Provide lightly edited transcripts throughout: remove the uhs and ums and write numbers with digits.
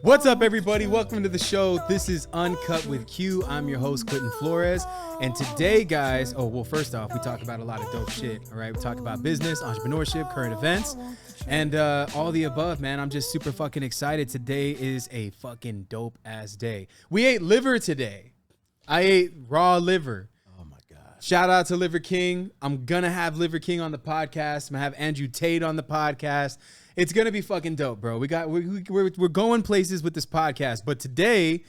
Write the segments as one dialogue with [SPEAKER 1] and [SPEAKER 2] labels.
[SPEAKER 1] What's up, everybody? Welcome to the show. This is Uncut with Q. I'm your host, Quentin Flores. And today, guys, first off, we talk about a lot of dope shit, all right? We talk about business, entrepreneurship, current events, and all the above, man. I'm just super fucking excited. Today is a fucking dope-ass day. We ate liver today. I ate raw liver.
[SPEAKER 2] Oh, my God.
[SPEAKER 1] Shout out to Liver King. I'm going to have Liver King on the podcast. I'm going to have Andrew Tate on the podcast. It's going to be fucking dope, bro. We're going places with this podcast. But today,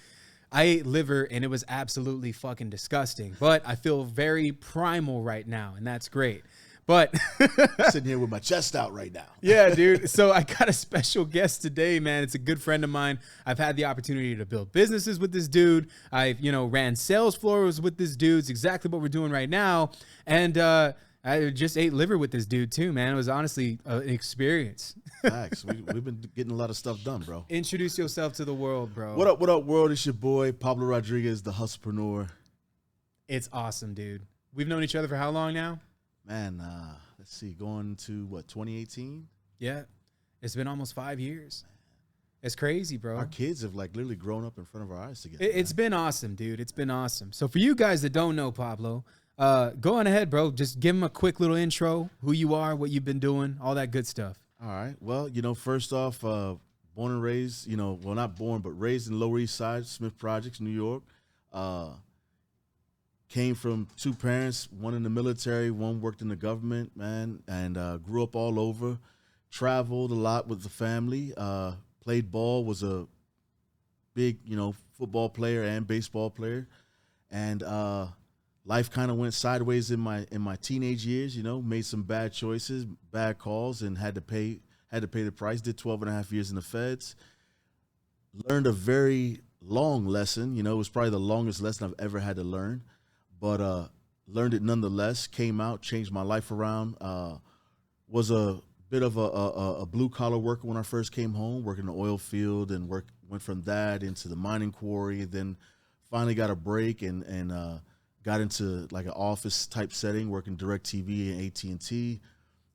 [SPEAKER 1] I ate liver, and it was absolutely fucking disgusting. But I feel very primal right now, and that's great. But
[SPEAKER 2] sitting here with my chest out right now.
[SPEAKER 1] Yeah, dude. So I got a special guest today, man. It's a good friend of mine. I've had the opportunity to build businesses with this dude. I've, ran sales floors with this dude. It's exactly what we're doing right now. And I just ate liver with this dude too, man. It was honestly an experience.
[SPEAKER 2] Facts. We've been getting a lot of stuff done, bro.
[SPEAKER 1] Introduce yourself to the world, bro.
[SPEAKER 2] What up, world? It's your boy, Pablo Rodriguez, the hustlepreneur.
[SPEAKER 1] It's awesome, dude. We've known each other for how long now?
[SPEAKER 2] Man, let's see, going to, 2018?
[SPEAKER 1] Yeah. It's been almost 5 years. It's crazy, bro.
[SPEAKER 2] Our kids have, literally grown up in front of our eyes together.
[SPEAKER 1] It's been awesome, dude. It's been awesome. So for you guys that don't know Pablo, go on ahead, bro. Just give him a quick little intro, who you are, what you've been doing, all that good stuff.
[SPEAKER 2] All right. Well, first off, born and raised, not born, but raised in Lower East Side, Smith Projects, New York. Came from two parents, one in the military, one worked in the government, man, and grew up all over. Traveled a lot with the family. Played ball, was a big, football player and baseball player. And life kind of went sideways in my teenage years, made some bad choices, bad calls, and had to pay the price. Did 12 and a half years in the feds. Learned a very long lesson. It was probably the longest lesson I've ever had to learn, but learned it nonetheless. Came out, changed my life around. Was a bit of a blue collar worker when I first came home, working in the oil field, and went from that into the mining quarry. Then finally got a break and got into like an office type setting, working DirecTV and AT&T,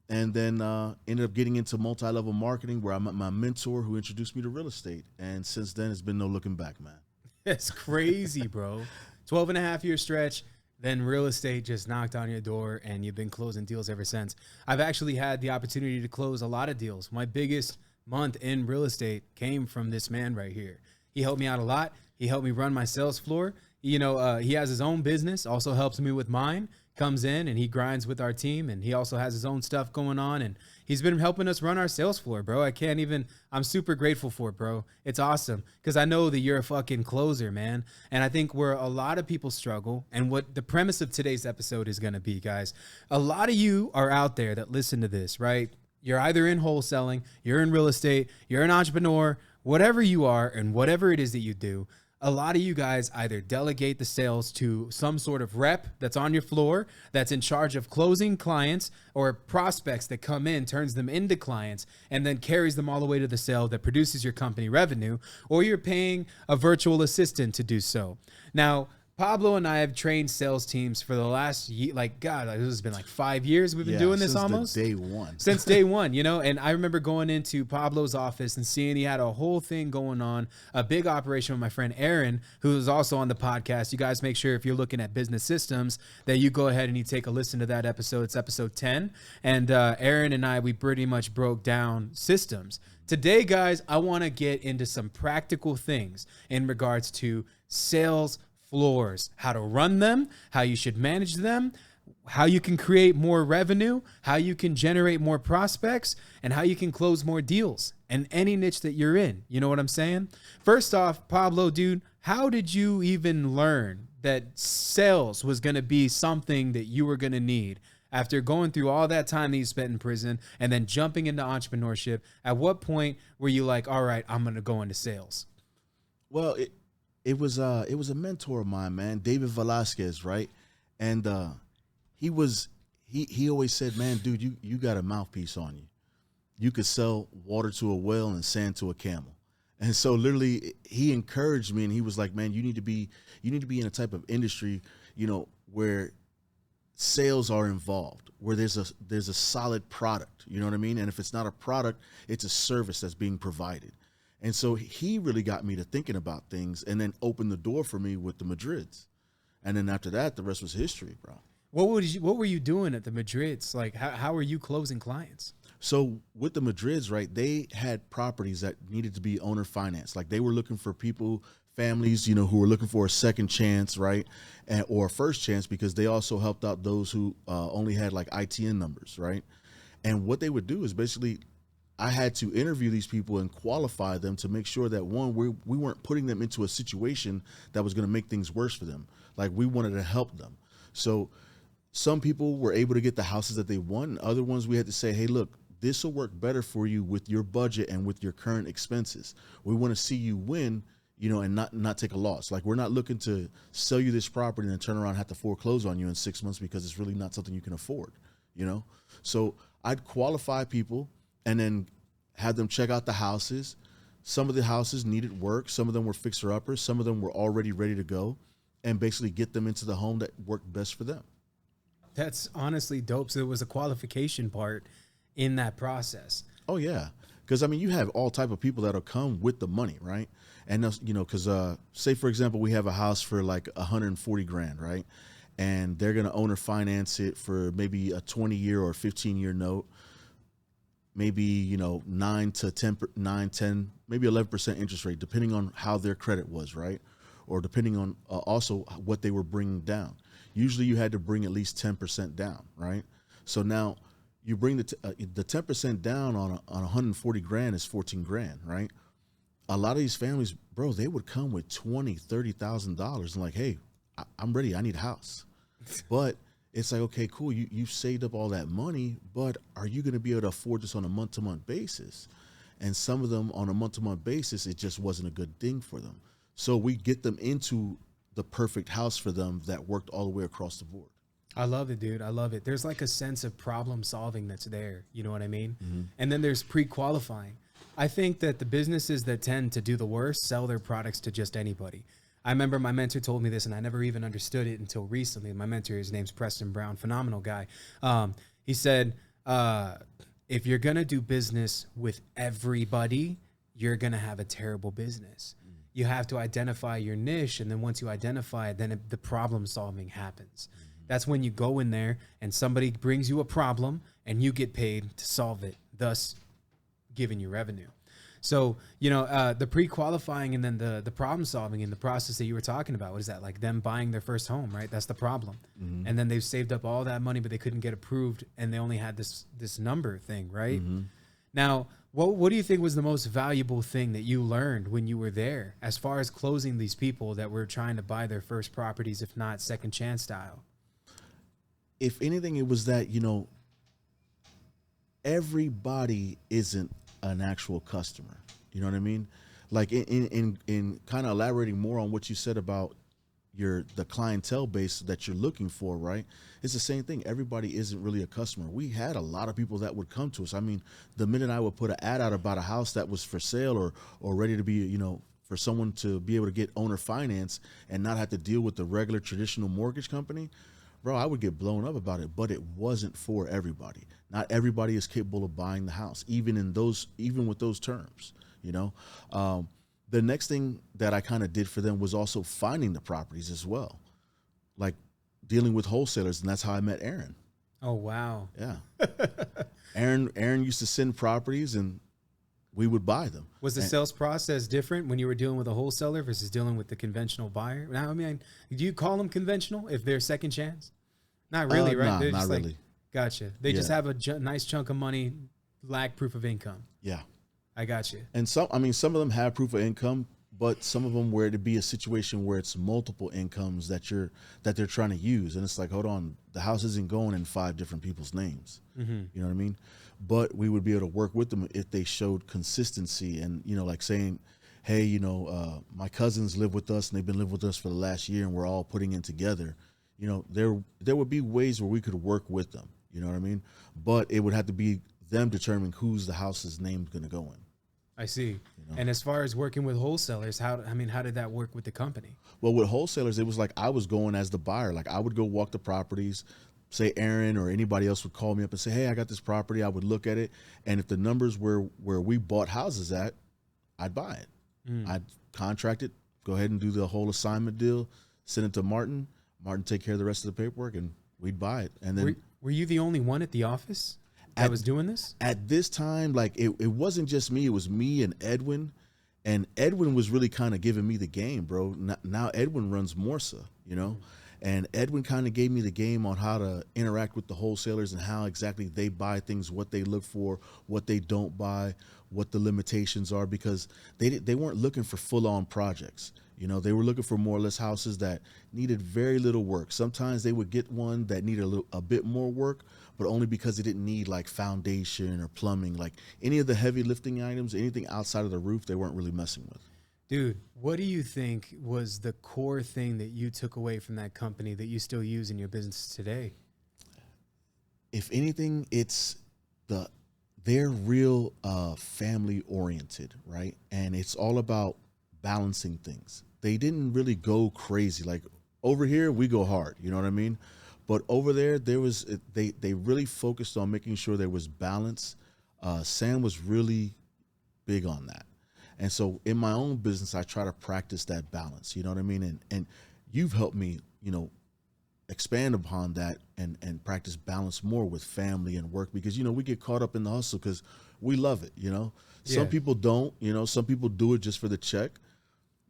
[SPEAKER 2] and then ended up getting into multi-level marketing, where I met my mentor, who introduced me to real estate. And since then, it's been no looking back, man.
[SPEAKER 1] It's crazy, bro. 12 and a half year stretch. Then real estate just knocked on your door, and you've been closing deals ever since. I've actually had the opportunity to close a lot of deals. My biggest month in real estate came from this man right here. He helped me out a lot. He helped me run my sales floor. He has his own business, also helps me with mine, comes in and he grinds with our team, and he also has his own stuff going on, and he's been helping us run our sales floor, bro. I'm super grateful for it, bro. It's awesome because I know that you're a fucking closer, man. And I think where a lot of people struggle, and what the premise of today's episode is going to be, guys, a lot of you are out there that listen to this, right? You're either in wholesaling, you're in real estate, you're an entrepreneur, whatever you are, and whatever it is that you do. A lot of you guys either delegate the sales to some sort of rep that's on your floor, that's in charge of closing clients, or prospects that come in, turns them into clients, and then carries them all the way to the sale that produces your company revenue, or you're paying a virtual assistant to do so. Now, Pablo and I have trained sales teams for the last year, this has been like 5 years we've been doing this almost.
[SPEAKER 2] Since day one.
[SPEAKER 1] Since day one, and I remember going into Pablo's office and seeing he had a whole thing going on, a big operation with my friend Aaron, who is also on the podcast. You guys make sure if you're looking at business systems that you go ahead and you take a listen to that episode. It's episode 10. And Aaron and I, we pretty much broke down systems. Today, guys, I want to get into some practical things in regards to sales floors, how to run them, how you should manage them, how you can create more revenue, how you can generate more prospects, and how you can close more deals in any niche that you're in. You know what I'm saying? First off, Pablo, dude, how did you even learn that sales was going to be something that you were going to need after going through all that time that you spent in prison and then jumping into entrepreneurship? At what point were you like, all right, I'm going to go into sales?
[SPEAKER 2] Well, it was a mentor of mine, man, David Velasquez, right? And he always said, man, dude, you got a mouthpiece on you. You could sell water to a whale and sand to a camel. And so literally he encouraged me, and he was like, man, you need to be in a type of industry, where sales are involved, where there's a solid product, you know what I mean? And if it's not a product, it's a service that's being provided. And so he really got me to thinking about things, and then opened the door for me with the Madrids. And then after that, the rest was history, bro.
[SPEAKER 1] What were you doing at the Madrids? Like, how were you closing clients?
[SPEAKER 2] So with the Madrids, right, they had properties that needed to be owner financed. Like they were looking for people, families, you know, who were looking for a second chance, right, or a first chance, because they also helped out those who only had like ITN numbers, right. And what they would do is basically, I had to interview these people and qualify them to make sure that, one, we weren't putting them into a situation that was going to make things worse for them. Like we wanted to help them. So some people were able to get the houses that they want, and other ones we had to say, hey, look, this will work better for you with your budget and with your current expenses. We want to see you win, you know, and not take a loss. Like we're not looking to sell you this property and then turn around and have to foreclose on you in 6 months because it's really not something you can afford, you know? So I'd qualify people and then have them check out the houses. Some of the houses needed work. Some of them were fixer-uppers. Some of them were already ready to go, and basically get them into the home that worked best for them.
[SPEAKER 1] That's honestly dope. So there was a qualification part in that process.
[SPEAKER 2] Oh yeah, because I mean, you have all type of people that'll come with the money, right? And you know, because say for example, we have a house for like 140 grand, right? And they're gonna owner finance it for maybe a 20-year or 15-year note, maybe, you know, 9 to 10, maybe 11% interest rate, depending on how their credit was, right? Or depending on also what they were bringing down. Usually you had to bring at least 10% down, right? So now you bring the 10% down on 140 grand is 14 grand, right? A lot of these families, bro, they would come with $20,000-$30,000 and like, hey, I'm ready. I need a house. But it's like, okay, cool. You've saved up all that money, but are you going to be able to afford this on a month-to-month basis? And some of them on a month-to-month basis, it just wasn't a good thing for them. So we get them into the perfect house for them that worked all the way across the board.
[SPEAKER 1] I love it, dude. I love it. There's like a sense of problem solving that's there. You know what I mean? Mm-hmm. And then there's pre-qualifying. I think that the businesses that tend to do the worst sell their products to just anybody. I remember my mentor told me this, and I never even understood it until recently. My mentor, his name's Preston Brown, phenomenal guy. He said, if you're going to do business with everybody, you're going to have a terrible business. You have to identify your niche, and then once you identify it, then the problem solving happens. That's when you go in there and somebody brings you a problem and you get paid to solve it, thus giving you revenue. So, you know, the pre-qualifying and then the problem solving in the process that you were talking about, what is that? Like them buying their first home, right? That's the problem. Mm-hmm. And then they've saved up all that money, but they couldn't get approved, and they only had this number thing, right? Mm-hmm. Now, what do you think was the most valuable thing that you learned when you were there as far as closing these people that were trying to buy their first properties, if not second chance style?
[SPEAKER 2] If anything, it was that, you know, everybody isn't an actual customer. You know what I mean? Like in kind of elaborating more on what you said about the clientele base that you're looking for, right? It's the same thing. Everybody isn't really a customer. We had a lot of people that would come to us. I mean, the minute I would put an ad out about a house that was for sale or ready to be, you know, for someone to be able to get owner finance and not have to deal with the regular traditional mortgage company, bro, I would get blown up about it, but it wasn't for everybody. Not everybody is capable of buying the house, even with those terms, you know? The next thing that I kind of did for them was also finding the properties as well, like dealing with wholesalers, and that's how I met Aaron.
[SPEAKER 1] Oh, wow.
[SPEAKER 2] Yeah. Aaron used to send properties, and we would buy them.
[SPEAKER 1] Was the sales process different when you were dealing with a wholesaler versus dealing with the conventional buyer? Now, I mean, do you call them conventional if they're second chance? Not really, right?
[SPEAKER 2] Nah,
[SPEAKER 1] they're
[SPEAKER 2] not
[SPEAKER 1] just
[SPEAKER 2] really.
[SPEAKER 1] Like, gotcha. They just have a nice chunk of money, lack proof of income.
[SPEAKER 2] Yeah.
[SPEAKER 1] I got you.
[SPEAKER 2] And some of them have proof of income, but some of them where it'd be a situation where it's multiple incomes that they're trying to use. And it's like, hold on, the house isn't going in 5 different people's names. Mm-hmm. You know what I mean? But we would be able to work with them if they showed consistency and, you know, like saying, hey, you know, my cousins live with us and they've been living with us for the last year and we're all putting in together. You know, there would be ways where we could work with them. You know what I mean? But it would have to be them determining whose the house's name's going to go in.
[SPEAKER 1] I see.
[SPEAKER 2] You know?
[SPEAKER 1] And as far as working with wholesalers, how did that work with the company?
[SPEAKER 2] Well, with wholesalers, it was like I was going as the buyer. Like I would go walk the properties, say Aaron or anybody else would call me up and say, hey, I got this property. I would look at it. And if the numbers were where we bought houses at, I'd buy it. I'd contract it, go ahead and do the whole assignment deal, send it to Martin. Martin take care of the rest of the paperwork, and we'd buy it. And then
[SPEAKER 1] Were you the only one at the office that was doing this?
[SPEAKER 2] at this time, like it wasn't just me, it was me and Edwin. And Edwin was really kind of giving me the game, bro. Now Edwin runs Morsa, you know? And Edwin kind of gave me the game on how to interact with the wholesalers and how exactly they buy things, what they look for, what they don't buy, what the limitations are, because they weren't looking for full-on projects. You know, they were looking for more or less houses that needed very little work. Sometimes they would get one that needed a bit more work, but only because it didn't need like foundation or plumbing. Like any of the heavy lifting items, anything outside of the roof, they weren't really messing with.
[SPEAKER 1] Dude, what do you think was the core thing that you took away from that company that you still use in your business today?
[SPEAKER 2] If anything, it's they're real family oriented, right? And it's all about balancing things. They didn't really go crazy. Like over here, we go hard, you know what I mean? But over there, they really focused on making sure there was balance. Sam was really big on that. And so in my own business, I try to practice that balance, you know what I mean? And you've helped me, you know, expand upon that and practice balance more with family and work, because, you know, we get caught up in the hustle because we love it, you know? Some people don't, you know, some people do it just for the check.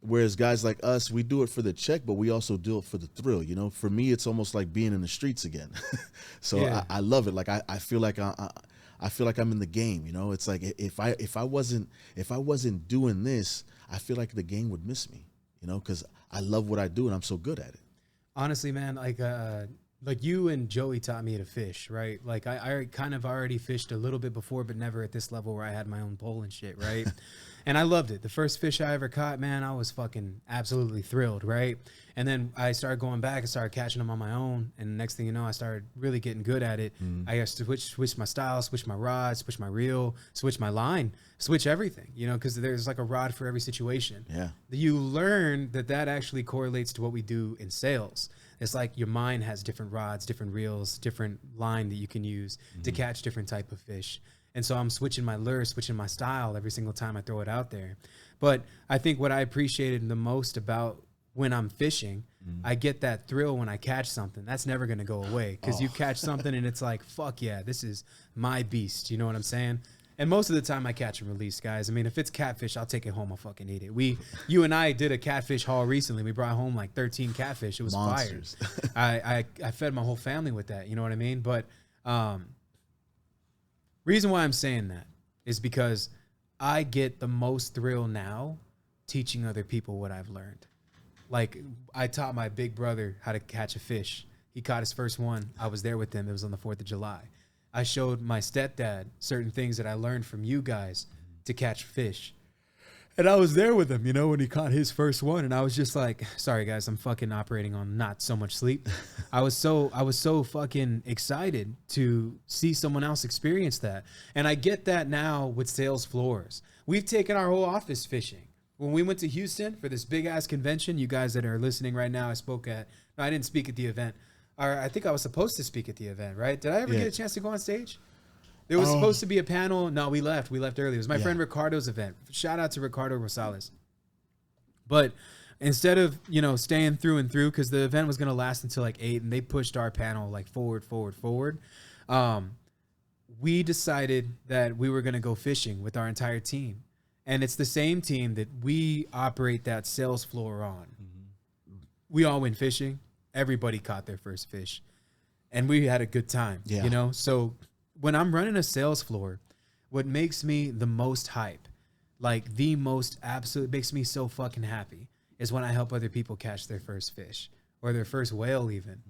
[SPEAKER 2] Whereas guys like us, we do it for the check, but we also do it for the thrill. You know, for me, it's almost like being in the streets again. So I love it. Like I feel like I feel like I'm in the game. You know, it's like if I wasn't doing this, I feel like the game would miss me. You know, because I love what I do and I'm so good at it.
[SPEAKER 1] Honestly, man, like you and Joey taught me to fish, right? Like I kind of already fished a little bit before, but never at this level where I had my own pole and shit, right? And I loved it. The first fish I ever caught, man, I was fucking absolutely thrilled, right? And then I started going back and started catching them on my own. And the next thing you know, I started really getting good at it. I used to switch my style, switch my rod, switch my reel, switch my line, switch everything, you know, because there's like a rod for every situation.
[SPEAKER 2] Yeah.
[SPEAKER 1] You learn that actually correlates to what we do in sales. It's like your mind has different rods, different reels, different line that you can use to catch different type of fish. And so I'm switching my lure, switching my style every single time I throw it out there. But I think what I appreciated the most about when I'm fishing, I get that thrill when I catch something. That's never going to go away, because you catch something and it's like, fuck yeah, this is my beast. You know what I'm saying? And most of the time I catch and release, guys. I mean, if it's catfish, I'll take it home. I'll fucking eat it. You and I did a catfish haul recently. We brought home like 13 catfish. It was
[SPEAKER 2] Monsters.
[SPEAKER 1] fire. I fed my whole family with that. You know what I mean? But reason why I'm saying that is because I get the most thrill now teaching other people what I've learned. Like, I taught my big brother how to catch a fish. He caught his first one. I was there with him. It was on the 4th of July. I showed my stepdad certain things that I learned from you guys to catch fish. And I was there with him, you know, when he caught his first one. And I was just like, sorry, guys, I'm fucking operating on not so much sleep. I was so fucking excited to see someone else experience that. And I get that now with sales floors. We've taken our whole office fishing. When we went to Houston for this big ass convention, you guys that are listening right now, I didn't speak at the event. Or I think I was supposed to speak at the event, right? Did I ever get a chance to go on stage? There was supposed to be a panel. No, we left. We left early. It was my friend Ricardo's event. Shout out to Ricardo Rosales. But instead of, you know, staying through and through, because the event was going to last until like 8, and they pushed our panel like forward. We decided that we were going to go fishing with our entire team. And it's the same team that we operate that sales floor on. We all went fishing. Everybody caught their first fish. And we had a good time, you know? So when I'm running a sales floor, what makes me the most hype, like the most absolute, makes me so fucking happy, is when I help other people catch their first fish or their first whale even.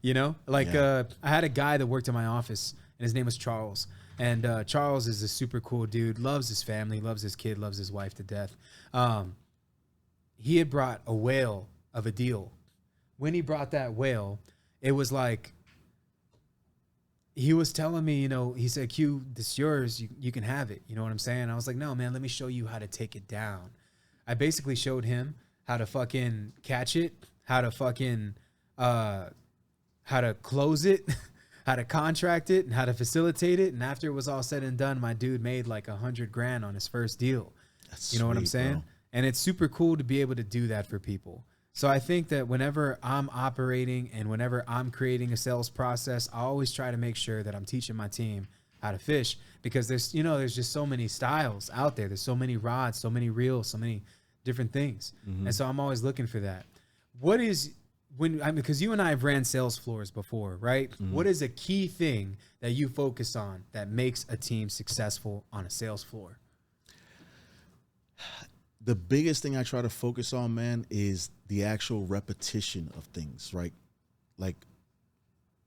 [SPEAKER 1] You know? Like I had a guy that worked in my office, and his name was Charles. And Charles is a super cool dude, loves his family, loves his kid, loves his wife to death. He had brought a whale of a deal. When he brought that whale, it was like, he was telling me, you know, he said, Q, this is yours. You can have it. You know what I'm saying? I was like, no, man, let me show you how to take it down. I basically showed him how to fucking catch it, how to fucking, how to close it, how to contract it, and how to facilitate it. And after it was all said and done, my dude made like $100,000 on his first deal.
[SPEAKER 2] That's
[SPEAKER 1] You know what I'm
[SPEAKER 2] sweet,
[SPEAKER 1] saying?
[SPEAKER 2] bro.
[SPEAKER 1] And it's super cool to be able to do that for people. So I think that whenever I'm operating and whenever I'm creating a sales process, I always try to make sure that I'm teaching my team how to fish, because there's just so many styles out there. There's so many rods, so many reels, so many different things.
[SPEAKER 2] Mm-hmm.
[SPEAKER 1] And so I'm always looking for that. What is because you and I have ran sales floors before, right?
[SPEAKER 2] Mm-hmm.
[SPEAKER 1] What is a key thing that you focus on that makes a team successful on a sales floor?
[SPEAKER 2] The biggest thing I try to focus on, man, is the actual repetition of things, right? Like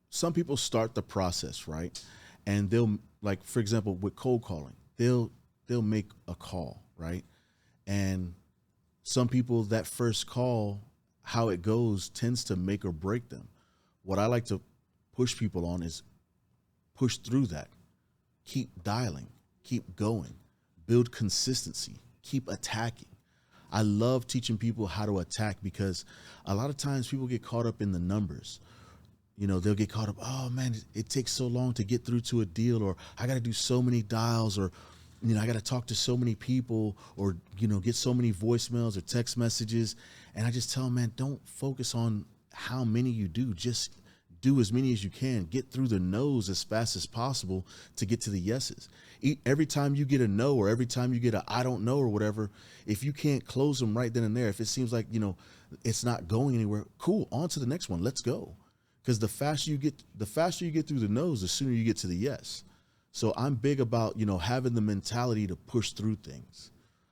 [SPEAKER 2] some people start the process, right? And they'll, like, for example, with cold calling, they'll make a call, right? And some people, that first call, how it goes tends to make or break them. What I like to push people on is push through that. Keep dialing, keep going, build consistency, keep attacking. I love teaching people how to attack because a lot of times people get caught up in the numbers. You know, they'll get caught up, oh man, it takes so long to get through to a deal, or I got to do so many dials, or, you know, I got to talk to so many people, or, you know, get so many voicemails or text messages. And I just tell them, man, don't focus on how many you do. Just do as many as you can. Get through the no's as fast as possible to get to the yeses. Every time you get a no, or every time you get a I don't know or whatever, if you can't close them right then and there, if it seems like, you know, it's not going anywhere, cool, on to the next one. Let's go. Because the faster you get through the no's, the sooner you get to the yes. So I'm big about, you know, having the mentality to push through things.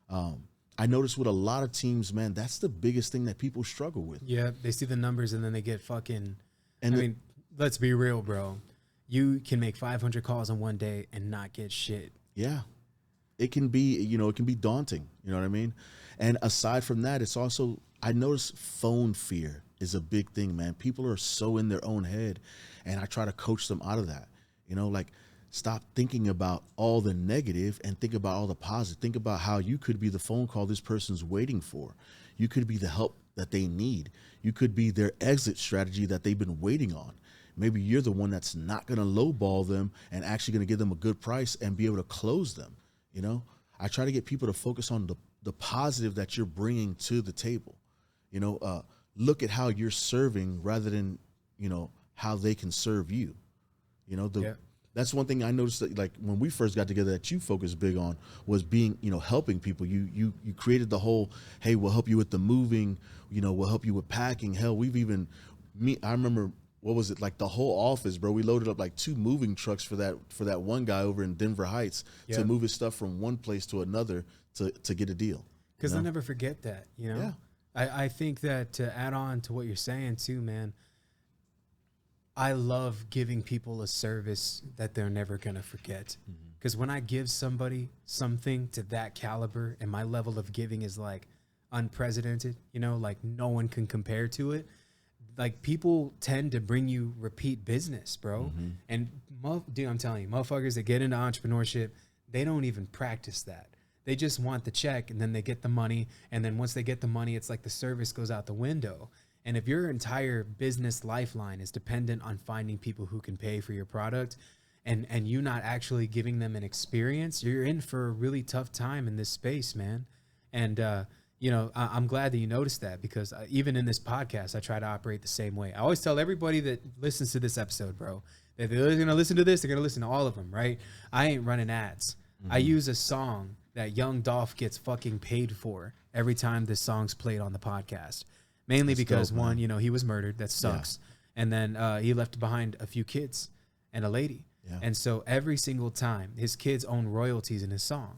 [SPEAKER 2] I notice with a lot of teams, man, that's the biggest thing that people struggle with.
[SPEAKER 1] Yeah, they see the numbers and then they get fucking.
[SPEAKER 2] And
[SPEAKER 1] I mean, let's be real, bro. You can make 500 calls in one day and not get shit.
[SPEAKER 2] Yeah, it can be, you know, it can be daunting. You know what I mean? And aside from that, it's also, I notice phone fear is a big thing, man. People are so in their own head, and I try to coach them out of that. You know, like, stop thinking about all the negative and think about all the positive. Think about how you could be the phone call this person's waiting for. You could be the help that they need. You could be their exit strategy that they've been waiting on. Maybe you're the one that's not going to lowball them and actually going to give them a good price and be able to close them. You know, I try to get people to focus on the positive that you're bringing to the table. You know, look at how you're serving rather than, you know, how they can serve you. You know, that's one thing I noticed that, like, when we first got together, that you focused big on was being, you know, helping people. You created the whole, hey, we'll help you with the moving, you know, we'll help you with packing. Hell, I remember, what was it, like the whole office, bro? We loaded up like 2 moving trucks for that one guy over in Denver Heights to move his stuff from one place to another to get a deal.
[SPEAKER 1] Because I'll never forget that, you know?
[SPEAKER 2] Yeah.
[SPEAKER 1] I think that to add on to what you're saying too, man, I love giving people a service that they're never going to forget. Because when I give somebody something to that caliber and my level of giving is like unprecedented, you know, like no one can compare to it, like people tend to bring you repeat business, bro. And dude, I'm telling you, motherfuckers that get into entrepreneurship, they don't even practice that. They just want the check and then they get the money. And then once they get the money, it's like the service goes out the window. And if your entire business lifeline is dependent on finding people who can pay for your product and you not actually giving them an experience, you're in for a really tough time in this space, man. And, you know, I'm glad that you noticed that, because even in this podcast, I try to operate the same way. I always tell everybody that listens to this episode, bro, that if they're going to listen to this, they're going to listen to all of them, right? I ain't running ads. I use a song that Young Dolph gets fucking paid for every time this song's played on the podcast. Mainly
[SPEAKER 2] That's
[SPEAKER 1] because,
[SPEAKER 2] dope,
[SPEAKER 1] one, you know, he was murdered. That sucks. Yeah. And then he left behind a few kids and a lady. Yeah. And so every single time his kids own royalties in his song,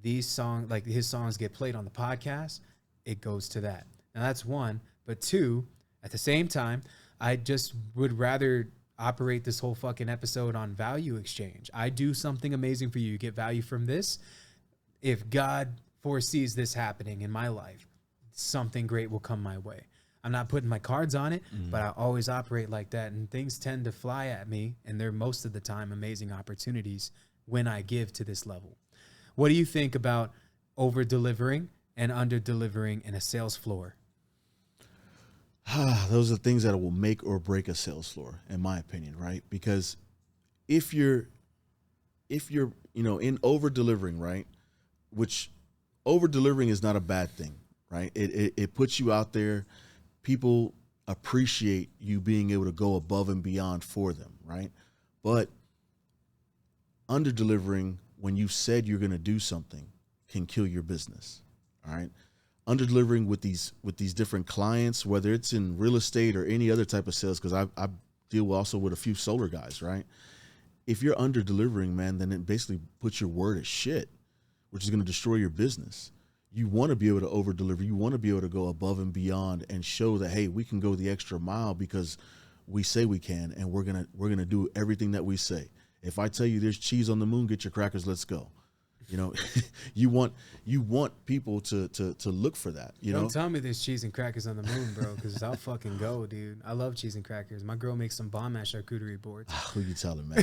[SPEAKER 1] his songs get played on the podcast, it goes to that. Now that's one. But two, at the same time, I just would rather operate this whole fucking episode on value exchange. I do something amazing for you. You get value from this. If God foresees this happening in my life, something great will come my way. I'm not putting my cards on it, but I always operate like that. And things tend to fly at me. And they're most of the time amazing opportunities when I give to this level. What do you think about over delivering and under delivering in a sales floor?
[SPEAKER 2] Those are things that will make or break a sales floor, in my opinion, right? Because if you're, you know, in over delivering, right, which over delivering is not a bad thing, right? It puts you out there. People appreciate you being able to go above and beyond for them, right? But under delivering when you said you're going to do something can kill your business. All right. Under delivering with these different clients, whether it's in real estate or any other type of sales, because I deal also with a few solar guys, right? If you're under delivering, man, then it basically puts your word as shit, which is going to destroy your business. You want to be able to over deliver. You want to be able to go above and beyond and show that, hey, we can go the extra mile because we say we can, and we're gonna do everything that we say. If I tell you there's cheese on the moon, get your crackers, let's go. You know, you want people to look for that.
[SPEAKER 1] Don't tell me there's cheese and crackers on the moon, bro, because I'll fucking go, dude. I love cheese and crackers. My girl makes some bomb ass charcuterie boards.
[SPEAKER 2] Who you telling, man?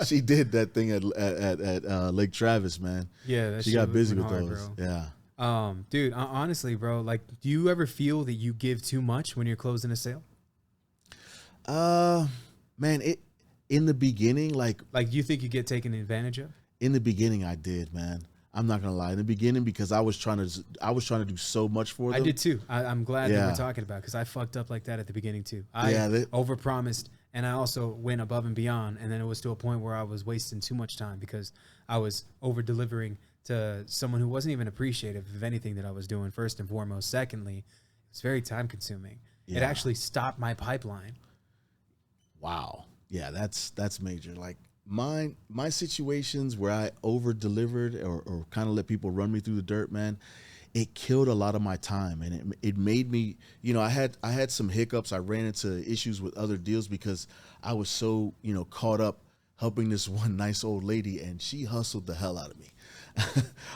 [SPEAKER 2] She did that thing at Lake Travis, man.
[SPEAKER 1] Yeah,
[SPEAKER 2] she got busy with
[SPEAKER 1] hard,
[SPEAKER 2] those.
[SPEAKER 1] bro.
[SPEAKER 2] Yeah.
[SPEAKER 1] Dude, honestly, bro, like, do you ever feel that you give too much when you're closing a sale?
[SPEAKER 2] Man, in the beginning, like
[SPEAKER 1] you think you get taken advantage of?
[SPEAKER 2] In the beginning, I did, man. I'm not gonna lie. In the beginning, because I was trying to do so much for them.
[SPEAKER 1] I did too. I'm glad that we're talking about, because I fucked up like that at the beginning too. I overpromised, and I also went above and beyond, and then it was to a point where I was wasting too much time because I was over delivering to someone who wasn't even appreciative of anything that I was doing. First and foremost. Secondly, it's very time consuming. Yeah. It actually stopped my pipeline.
[SPEAKER 2] Wow. Yeah, that's major. Like my situations where I over delivered or kind of let people run me through the dirt, man, it killed a lot of my time, and it made me, I had some hiccups. I ran into issues with other deals because I was so, caught up helping this one nice old lady, and she hustled the hell out of me.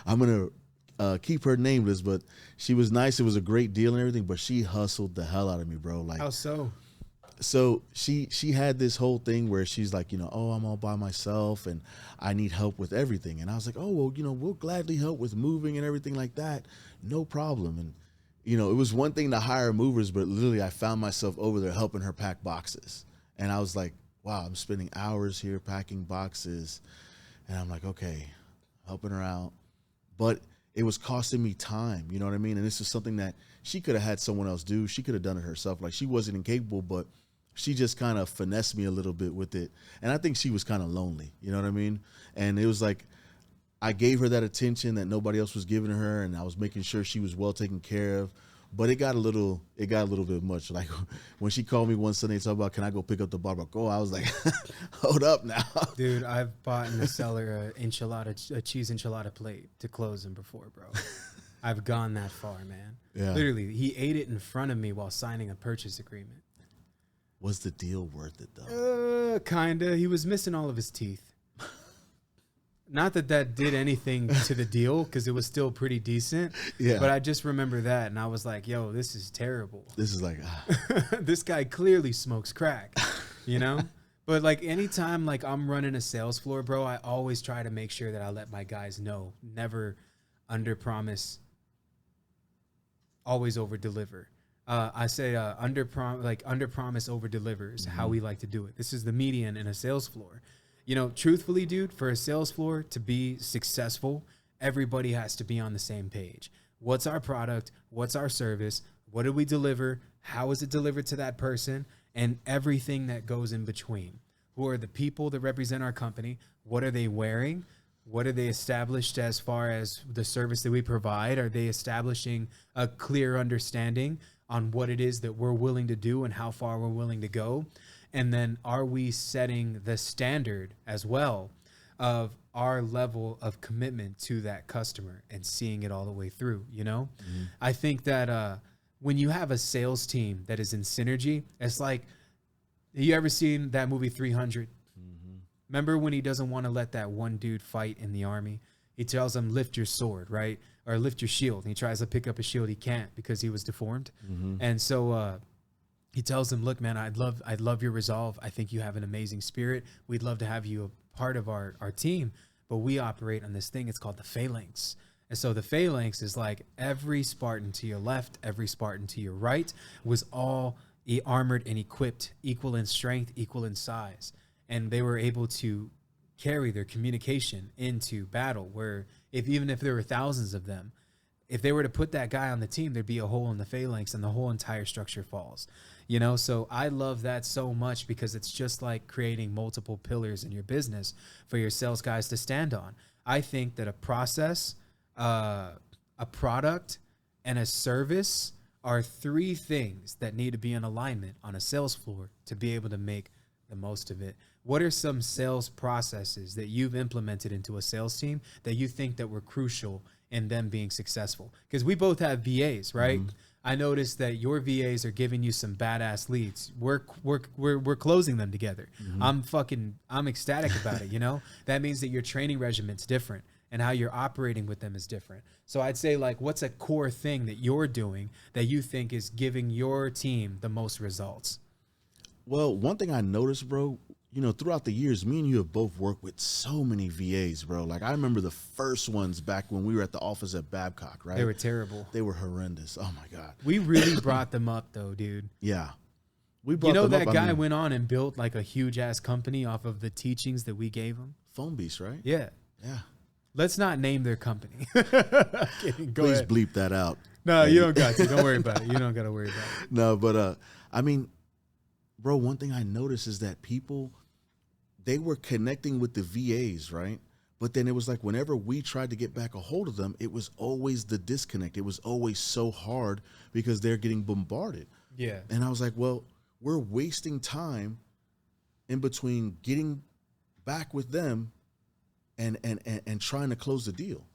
[SPEAKER 2] I'm going to keep her nameless, but she was nice. It was a great deal and everything, but she hustled the hell out of me, bro. Like,
[SPEAKER 1] how so?
[SPEAKER 2] So she had this whole thing where she's like, oh, I'm all by myself and I need help with everything. And I was like, oh, well, we'll gladly help with moving and everything like that. No problem. And, it was one thing to hire movers, but literally I found myself over there helping her pack boxes. And I was like, wow, I'm spending hours here packing boxes. And I'm like, okay, helping her out. But it was costing me time. You know what I mean? And this is something that she could have had someone else do. She could have done it herself. Like, she wasn't incapable, but she just kind of finessed me a little bit with it. And I think she was kind of lonely, you know what I mean? And it was like, I gave her that attention that nobody else was giving her, and I was making sure she was well taken care of. But it got a little bit much. Like, when she called me one Sunday and talked about, can I go pick up the barbacoa? I was like, hold up now.
[SPEAKER 1] Dude, I've bought in the cellar a cheese enchilada plate to close him before, bro. I've gone that far, man. Yeah. Literally, he ate it in front of me while signing a purchase agreement.
[SPEAKER 2] Was the deal worth it, though?
[SPEAKER 1] Kinda. He was missing all of his teeth. Not that did anything to the deal, because it was still pretty decent. Yeah. But I just remember that, and I was like, yo, this is terrible.
[SPEAKER 2] This is like...
[SPEAKER 1] this guy clearly smokes crack, But, like, anytime, like, I'm running a sales floor, bro, I always try to make sure that I let my guys know. Never under-promise, always over-deliver. I say under-promise, over-deliver is how we like to do it. This is the median in a sales floor. Truthfully, dude, for a sales floor to be successful, everybody has to be on the same page. What's our product? What's our service? What do we deliver? How is it delivered to that person? And everything that goes in between. Who are the people that represent our company? What are they wearing? What are they established as far as the service that we provide? Are they establishing a clear understanding on what it is that we're willing to do and how far we're willing to go? And then are we setting the standard as well of our level of commitment to that customer and seeing it all the way through, Mm-hmm. I think that when you have a sales team that is in synergy, it's like, you ever seen that movie 300? Mm-hmm. Remember when he doesn't want to let that one dude fight in the army? He tells him, lift your sword, right? Or lift your shield. And he tries to pick up a shield. He can't because he was deformed. Mm-hmm. And so he tells him, look, man, I'd love your resolve. I think you have an amazing spirit. We'd love to have you a part of our team. But we operate on this thing. It's called the phalanx. And so the phalanx is like every Spartan to your left, every Spartan to your right was all armored and equipped, equal in strength, equal in size. And they were able to carry their communication into battle, where even if there were thousands of them. If they were to put that guy on the team, there'd be a hole in the phalanx and the whole entire structure falls. You know, so I love that so much because it's just like creating multiple pillars in your business for your sales guys to stand on. I think that a process, a product, and a service are three things that need to be in alignment on a sales floor to be able to make the most of it. What are some sales processes that you've implemented into a sales team that you think that were crucial in them being successful? Because we both have VAs, right? Mm-hmm. I noticed that your VAs are giving you some badass leads. We're closing them together. Mm-hmm. I'm ecstatic about it. You know, that means that your training regimen's different and how you're operating with them is different. So I'd say, like, what's a core thing that you're doing that you think is giving your team the most results?
[SPEAKER 2] Well, one thing I noticed, bro, you know, throughout the years, me and you have both worked with so many VAs, bro. Like, I remember the first ones back when we were at the office at Babcock, right?
[SPEAKER 1] They were terrible.
[SPEAKER 2] They were horrendous. Oh, my God.
[SPEAKER 1] We really brought them up, though, dude.
[SPEAKER 2] Yeah. We brought them up.
[SPEAKER 1] That guy went on and built, like, a huge-ass company off of the teachings that we gave him?
[SPEAKER 2] Phone Beast, right?
[SPEAKER 1] Yeah.
[SPEAKER 2] Yeah.
[SPEAKER 1] Let's not name their company.
[SPEAKER 2] Please bleep that out.
[SPEAKER 1] No, you don't got to. Don't worry about it. You don't got to worry about it.
[SPEAKER 2] No, but, I mean, bro, one thing I noticed is that people, they were connecting with the VAs, right? But then it was like whenever we tried to get back a hold of them, it was always the disconnect. It was always so hard because they're getting bombarded.
[SPEAKER 1] Yeah.
[SPEAKER 2] And I was like, well, we're wasting time in between getting back with them and trying to close the deal.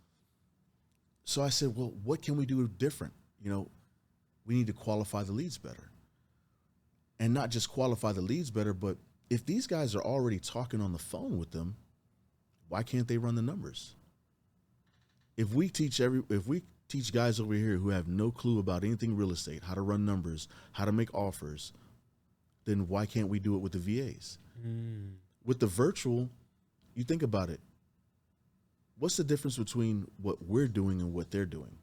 [SPEAKER 2] So I said, well, what can we do different? You know, we need to qualify the leads better. And not just qualify the leads better, but if these guys are already talking on the phone with them, why can't they run the numbers? If we teach guys over here who have no clue about anything real estate, how to run numbers, how to make offers, then why can't we do it with the VAs? With the virtual, you think about it. What's the difference between what we're doing and what they're doing?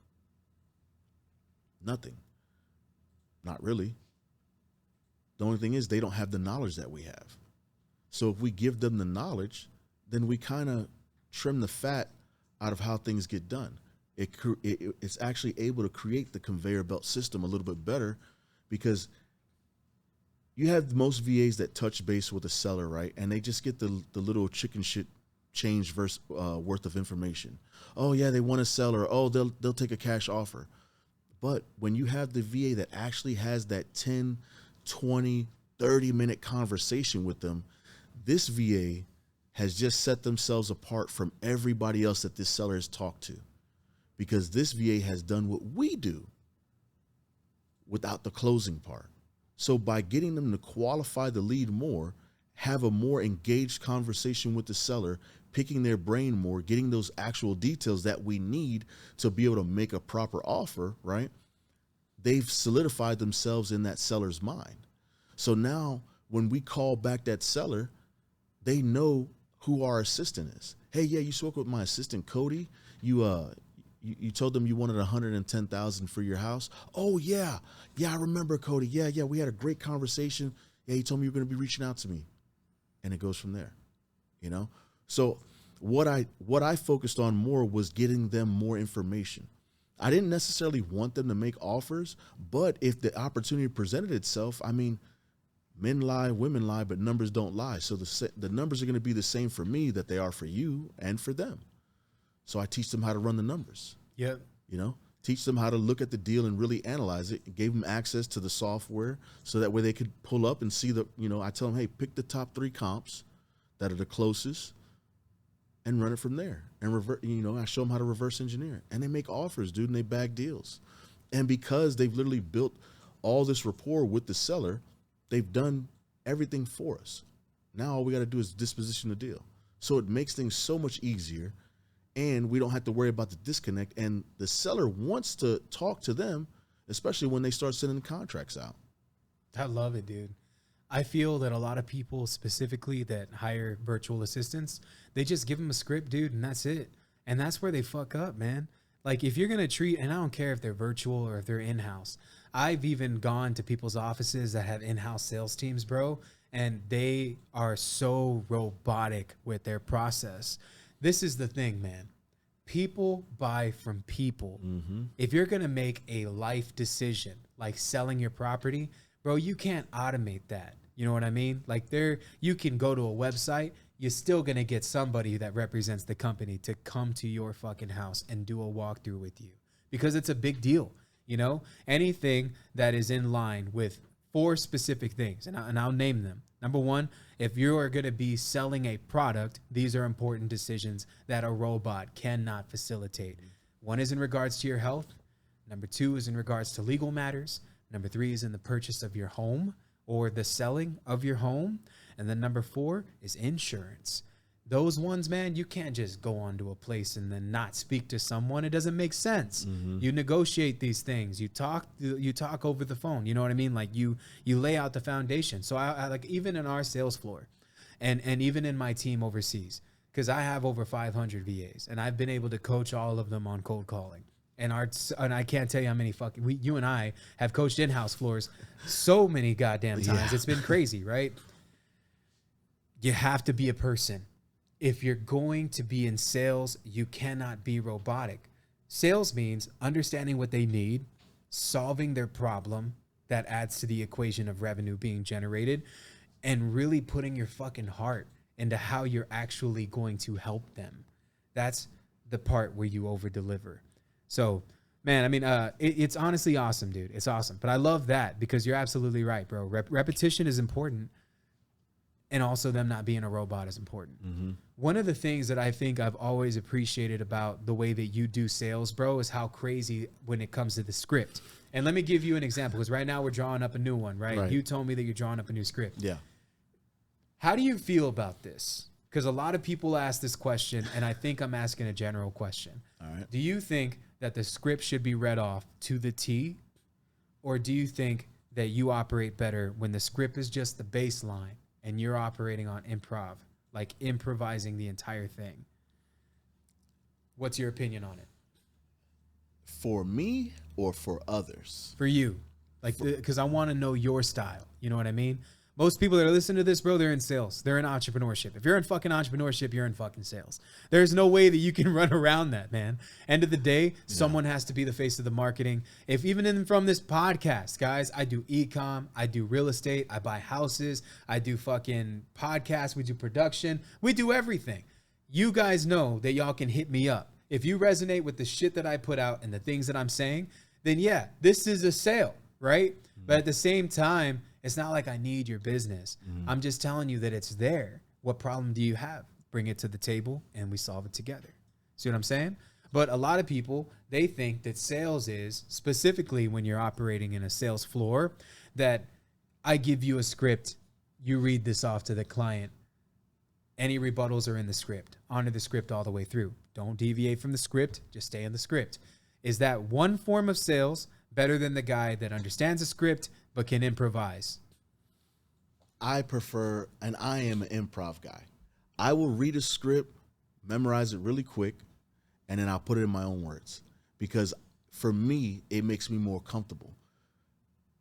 [SPEAKER 2] Nothing. Not really. The only thing is they don't have the knowledge that we have. So if we give them the knowledge, then we kind of trim the fat out of how things get done. It's actually able to create the conveyor belt system a little bit better because you have most VAs that touch base with a seller, right? And they just get the little chicken shit change worth of information. Oh yeah, they want to sell, or oh, they'll take a cash offer. But when you have the VA that actually has that 10, 20, 30-minute conversation with them, this VA has just set themselves apart from everybody else that this seller has talked to, because this VA has done what we do without the closing part. So by getting them to qualify the lead more, have a more engaged conversation with the seller, picking their brain more, getting those actual details that we need to be able to make a proper offer, right? They've solidified themselves in that seller's mind. So now when we call back that seller, they know who our assistant is. Hey, yeah, you spoke with my assistant, Cody. You told them you wanted $110,000 for your house. Oh yeah. Yeah, I remember, Cody. Yeah. We had a great conversation. Yeah, he told me you were going to be reaching out to me. And it goes from there, you know? So what I focused on more was getting them more information. I didn't necessarily want them to make offers, but if the opportunity presented itself, I mean, men lie, women lie, but numbers don't lie. So the numbers are going to be the same for me that they are for you and for them. So I teach them how to run the numbers.
[SPEAKER 1] Yep.
[SPEAKER 2] You know, teach them how to look at the deal and really analyze it. Gave them access to the software so that way they could pull up and see I tell them, hey, pick the top 3 comps that are the closest and run it from there. And I show them how to reverse engineer it. And they make offers, dude, and they bag deals. And because they've literally built all this rapport with the seller, they've done everything for us. Now all we got to do is disposition the deal. So it makes things so much easier, and we don't have to worry about the disconnect. And the seller wants to talk to them, especially when they start sending the contracts out.
[SPEAKER 1] I love it, dude. I feel that a lot of people specifically that hire virtual assistants, they just give them a script, dude, and that's it. And that's where they fuck up, man. Like if you're going to treat, and I don't care if they're virtual or if they're in-house. I've even gone to people's offices that have in-house sales teams, bro, and they are so robotic with their process. This is the thing, man. People buy from people. If you're going to make a life decision like selling your property, bro, you can't automate that. You know what I mean? Like you can go to a website, you're still going to get somebody that represents the company to come to your fucking house and do a walkthrough with you because it's a big deal. You know, anything that is in line with 4 specific things, and I'll name them. Number 1, if you are going to be selling a product, these are important decisions that a robot cannot facilitate. 1 is in regards to your health. Number 2 is in regards to legal matters. Number 3 is in the purchase of your home or the selling of your home. And then number 4 is insurance. Those ones, man, you can't just go onto a place and then not speak to someone. It doesn't make sense. You negotiate these things. You talk over the phone. You know what I mean? Like you lay out the foundation. So I like even in our sales floor and even in my team overseas, because I have over 500 VAs and I've been able to coach all of them on cold calling. And I can't tell you how many you and I have coached in-house floors so many goddamn times.
[SPEAKER 2] Yeah.
[SPEAKER 1] It's been crazy, right? You have to be a person. If you're going to be in sales, you cannot be robotic. Sales means understanding what they need, solving their problem that adds to the equation of revenue being generated, and really putting your fucking heart into how you're actually going to help them. That's the part where you over deliver. So, man, I mean, it's honestly awesome, dude. It's awesome. But I love that because you're absolutely right, bro. Repetition is important. And also them not being a robot is important. One of the things that I think I've always appreciated about the way that you do sales, bro, is how crazy when it comes to the script. And let me give you an example, because right now we're drawing up a new one, right? You told me that you're drawing up a new script.
[SPEAKER 2] Yeah.
[SPEAKER 1] How do you feel about this? Because a lot of people ask this question, and I think I'm asking a general question.
[SPEAKER 2] All right.
[SPEAKER 1] Do you think that the script should be read off to the T? Or do you think that you operate better when the script is just the baseline and you're operating on improv, like improvising the entire thing? What's your opinion on it?
[SPEAKER 2] For me or for others?
[SPEAKER 1] For you. Like, because I want to know your style. You know what I mean? Most people that are listening to this, bro, they're in sales. They're in entrepreneurship. If you're in fucking entrepreneurship, you're in fucking sales. There's no way that you can run around that, man. End of the day, someone has to be the face of the marketing. If even from this podcast, guys, I do e-com, I do real estate, I buy houses, I do fucking podcasts, we do production, we do everything. You guys know that y'all can hit me up. If you resonate with the shit that I put out and the things that I'm saying, then yeah, this is a sale, right? But at the same time, it's not like I need your business. I'm just telling you that it's there. What problem do you have? Bring it to the table and we solve it together. See what I'm saying? But a lot of people, they think that sales is, specifically when you're operating in a sales floor, that I give you a script, you read this off to the client. Any rebuttals are in the script. Honor the script all the way through. Don't deviate from the script. Just stay in the script. Is that one form of sales better than the guy that understands the script but can improvise?
[SPEAKER 2] I prefer, and I am an improv guy. I will read a script, memorize it really quick, and then I'll put it in my own words. Because for me, it makes me more comfortable.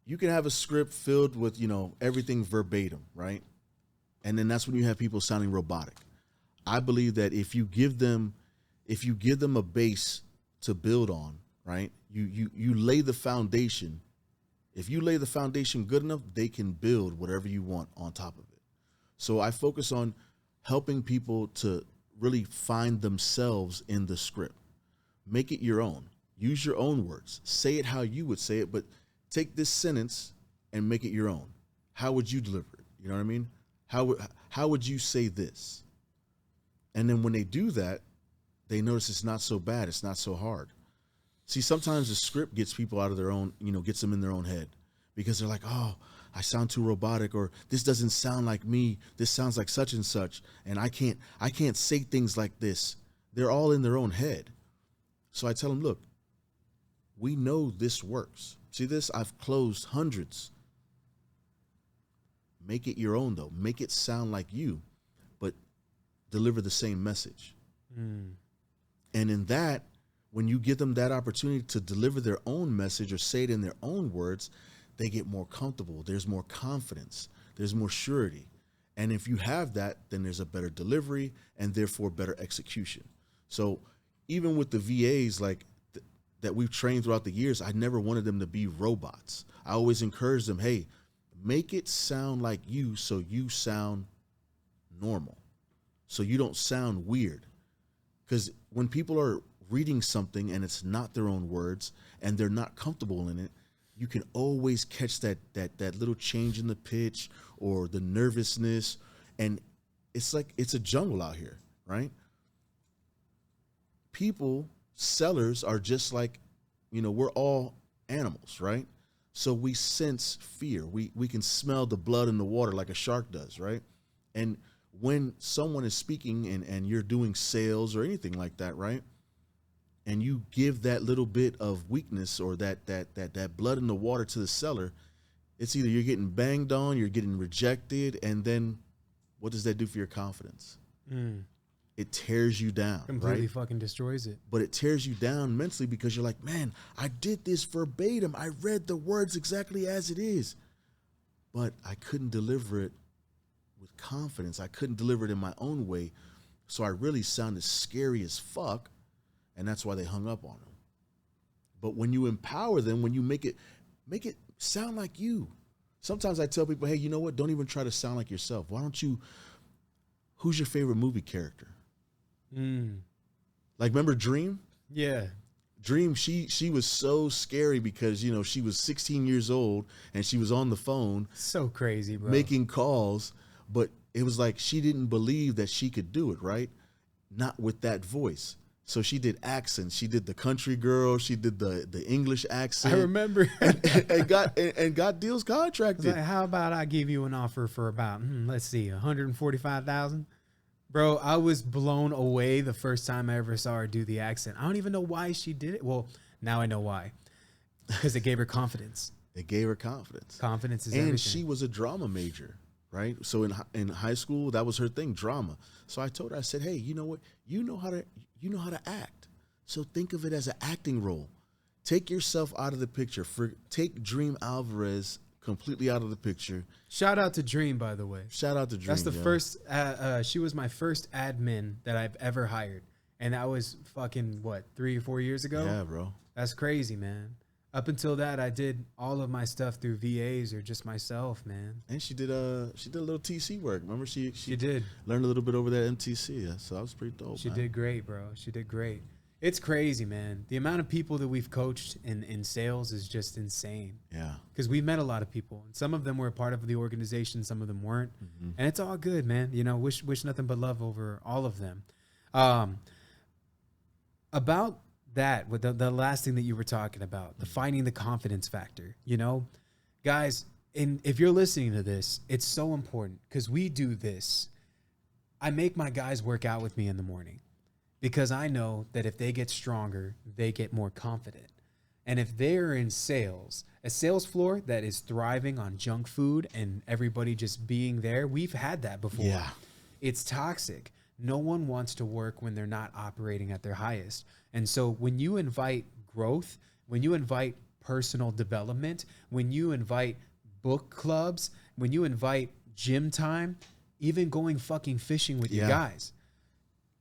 [SPEAKER 2] You can have a script filled with, everything verbatim, right? And then that's when you have people sounding robotic. I believe that if you give them a base to build on, right? You lay the foundation. If you lay the foundation good enough, they can build whatever you want on top of it. So I focus on helping people to really find themselves in the script. Make it your own. Use your own words. Say it how you would say it, but take this sentence and make it your own. How would you deliver it? You know what I mean? How would you say this? And then when they do that, they notice it's not so bad. It's not so hard. See, sometimes the script gets people out of their own, gets them in their own head because they're like, oh, I sound too robotic, or this doesn't sound like me. This sounds like such and such. And I can't say things like this. They're all in their own head. So I tell them, look, we know this works. See this? I've closed hundreds. Make it your own, though. Make it sound like you, but deliver the same message. And in that, when you give them that opportunity to deliver their own message or say it in their own words, they get more comfortable. There's more confidence. There's more surety. And if you have that, then there's a better delivery and therefore better execution. So even with the VAs, like that we've trained throughout the years, I never wanted them to be robots. I always encouraged them, hey, make it sound like you so you sound normal, so you don't sound weird. Because when people are reading something and it's not their own words and they're not comfortable in it, you can always catch that little change in the pitch or the nervousness. And it's like it's a jungle out here, right? People, sellers are just like, we're all animals, right? So we sense fear. We can smell the blood in the water like a shark does, right? And when someone is speaking and you're doing sales or anything like that, right? And you give that little bit of weakness or that blood in the water to the seller, it's either you're getting banged on, you're getting rejected, and then what does that do for your confidence? It tears you down.
[SPEAKER 1] Completely
[SPEAKER 2] right?
[SPEAKER 1] fucking destroys it.
[SPEAKER 2] But it tears you down mentally because you're like, man, I did this verbatim. I read the words exactly as it is. But I couldn't deliver it with confidence. I couldn't deliver it in my own way. So I really sounded scary as fuck. And that's why they hung up on them. But when you empower them, when you make it sound like you. Sometimes I tell people, hey, you know what? Don't even try to sound like yourself. Why don't you, who's your favorite movie character? Like, remember Dream?
[SPEAKER 1] Yeah.
[SPEAKER 2] Dream, she was so scary because, she was 16 years old and she was on the phone.
[SPEAKER 1] So crazy, bro.
[SPEAKER 2] Making calls, but it was like she didn't believe that she could do it, right? Not with that voice. So she did accents. She did the country girl. She did the English accent.
[SPEAKER 1] I remember.
[SPEAKER 2] and got deals contracted.
[SPEAKER 1] Like, how about I give you an offer for about, let's see, $145,000? Bro, I was blown away the first time I ever saw her do the accent. I don't even know why she did it. Well, now I know why. Because it gave her confidence.
[SPEAKER 2] It gave her confidence.
[SPEAKER 1] Confidence is
[SPEAKER 2] and
[SPEAKER 1] everything.
[SPEAKER 2] She was a drama major, right? So in high school, that was her thing, drama. So I told her, I said, hey, you know what? You know how to act. So think of it as an acting role. Take yourself out of the picture. Take Dream Alvarez completely out of the picture.
[SPEAKER 1] Shout out to Dream, by the way.
[SPEAKER 2] Shout out to Dream.
[SPEAKER 1] That's the first, she was my first admin that I've ever hired. And that was fucking, 3 or 4 years ago?
[SPEAKER 2] Yeah, bro.
[SPEAKER 1] That's crazy, man. Up until that, I did all of my stuff through VAs or just myself, man.
[SPEAKER 2] And she did a little TC work. Remember, she
[SPEAKER 1] did
[SPEAKER 2] learn a little bit over that MTC. Yeah, so that was pretty dope.
[SPEAKER 1] She
[SPEAKER 2] man.
[SPEAKER 1] did great, bro. She did great. It's crazy, man. The amount of people that we've coached in sales is just insane.
[SPEAKER 2] Yeah. Because
[SPEAKER 1] we met a lot of people. And some of them were a part of the organization. Some of them weren't. Mm-hmm. And it's all good, man. Wish nothing but love over all of them. About that, with the last thing that you were talking about, the finding the confidence factor, guys, and if you're listening to this, it's so important because we do this. I make my guys work out with me in the morning because I know that if they get stronger, they get more confident. And if they're in sales, a sales floor that is thriving on junk food and everybody just being there, we've had that before.
[SPEAKER 2] Yeah.
[SPEAKER 1] It's toxic. No one wants to work when they're not operating at their highest. And so when you invite growth, when you invite personal development, when you invite book clubs, when you invite gym time, even going fucking fishing with your guys,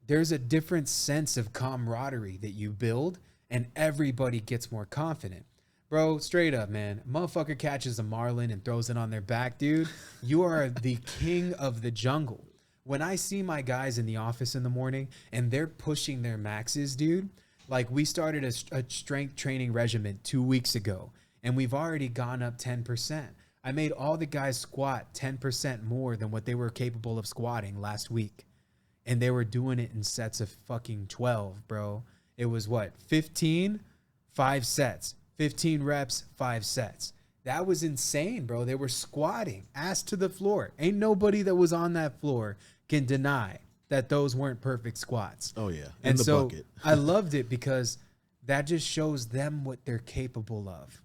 [SPEAKER 1] there's a different sense of camaraderie that you build and everybody gets more confident. Bro, straight up, man. Motherfucker catches a marlin and throws it on their back, dude. You are the king of the jungle. When I see my guys in the office in the morning and they're pushing their maxes, dude, like we started a strength training regimen 2 weeks ago and we've already gone up 10%. I made all the guys squat 10% more than what they were capable of squatting last week. And they were doing it in sets of fucking 12, bro. It was 15, 5 sets, 15 reps, 5 sets. That was insane, bro. They were squatting ass to the floor. Ain't nobody that was on that floor can deny that those weren't perfect squats.
[SPEAKER 2] Oh, yeah.
[SPEAKER 1] And so I loved it because that just shows them what they're capable of.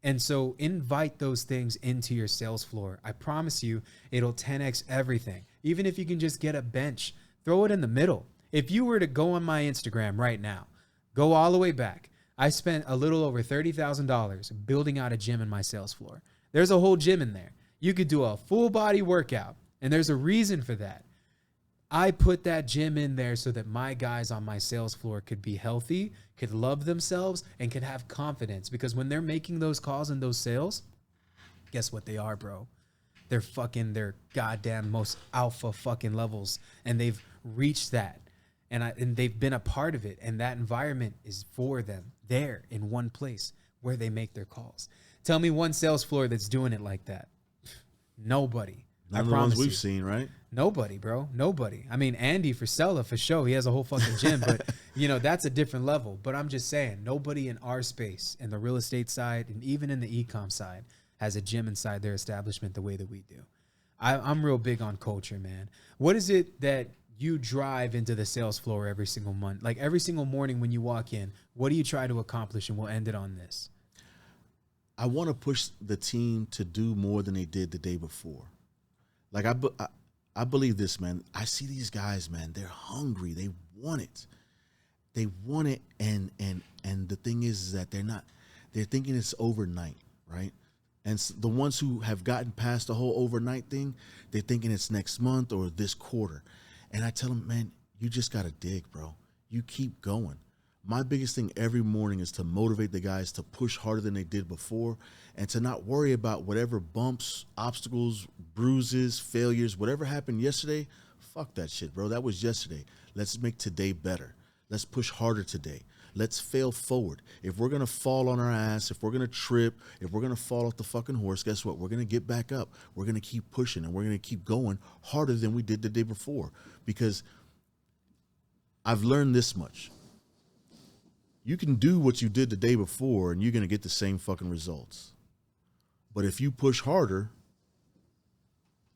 [SPEAKER 1] And so invite those things into your sales floor. I promise you it'll 10x everything. Even if you can just get a bench, throw it in the middle. If you were to go on my Instagram right now, go all the way back. I spent a little over $30,000 building out a gym in my sales floor. There's a whole gym in there. You could do a full body workout, and there's a reason for that. I put that gym in there so that my guys on my sales floor could be healthy, could love themselves, and could have confidence. Because when they're making those calls and those sales, guess what they are, bro? They're fucking their goddamn most alpha fucking levels. And they've reached that. And they've been a part of it. And that environment is for them there in one place where they make their calls. Tell me one sales floor that's doing it like that. Nobody.
[SPEAKER 2] None of the ones we've seen, right?
[SPEAKER 1] Nobody, bro. Nobody. I mean, Andy Frisella for sure. He has a whole fucking gym, but that's a different level. But I'm just saying, nobody in our space, in the real estate side, and even in the e-com side, has a gym inside their establishment the way that we do. I'm real big on culture, man. What is it that you drive into the sales floor every single month? Like every single morning when you walk in, what do you try to accomplish? And we'll end it on this.
[SPEAKER 2] I want to push the team to do more than they did the day before. Like I believe this, man. I see these guys, man. They're hungry. They want it. They want it, and the thing is that they're thinking it's overnight, right? And the ones who have gotten past the whole overnight thing, they're thinking it's next month or this quarter. And I tell them, man, you just got to dig, bro. You keep going. My biggest thing every morning is to motivate the guys to push harder than they did before and to not worry about whatever bumps, obstacles, bruises, failures, whatever happened yesterday. Fuck that shit, bro. That was yesterday. Let's make today better. Let's push harder today. Let's fail forward. If we're going to fall on our ass, if we're going to trip, if we're going to fall off the fucking horse, guess what? We're going to get back up. We're going to keep pushing, and we're going to keep going harder than we did the day before. Because I've learned this much. You can do what you did the day before, and you're going to get the same fucking results. But if you push harder,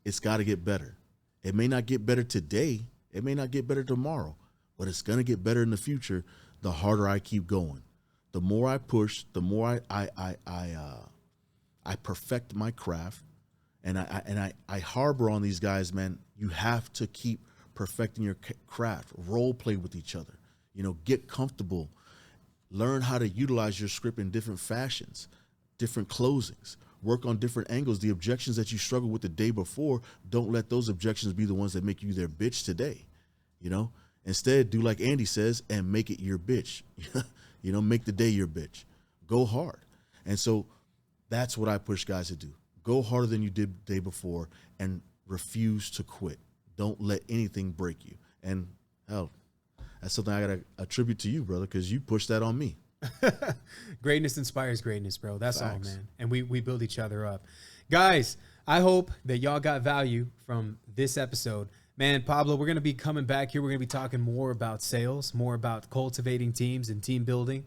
[SPEAKER 2] it's got to get better. It may not get better today. It may not get better tomorrow, but it's going to get better in the future. The harder I keep going, the more I push, the more I perfect my craft, and I harbor on these guys, man. You have to keep perfecting your craft. Role play with each other. Get comfortable. Learn how to utilize your script in different fashions, different closings. Work on different angles. The objections that you struggled with the day before, don't let those objections be the ones that make you their bitch today. Instead, do like Andy says and make it your bitch. Make the day your bitch. Go hard. And so that's what I push guys to do. Go harder than you did the day before and refuse to quit. Don't let anything break you. And hell, that's something I got to attribute to you, brother, because you pushed that on me.
[SPEAKER 1] Greatness inspires greatness, bro. That's
[SPEAKER 2] Facts.
[SPEAKER 1] all, man. And we build each other up. Guys, I hope that y'all got value from this episode. Man, Pablo, we're going to be coming back here. We're going to be talking more about sales, more about cultivating teams and team building.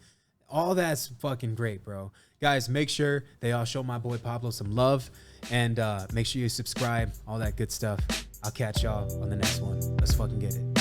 [SPEAKER 1] All that's fucking great, bro. Guys, make sure they all show my boy Pablo some love, and make sure you subscribe, all that good stuff. I'll catch y'all on the next one. Let's fucking get it.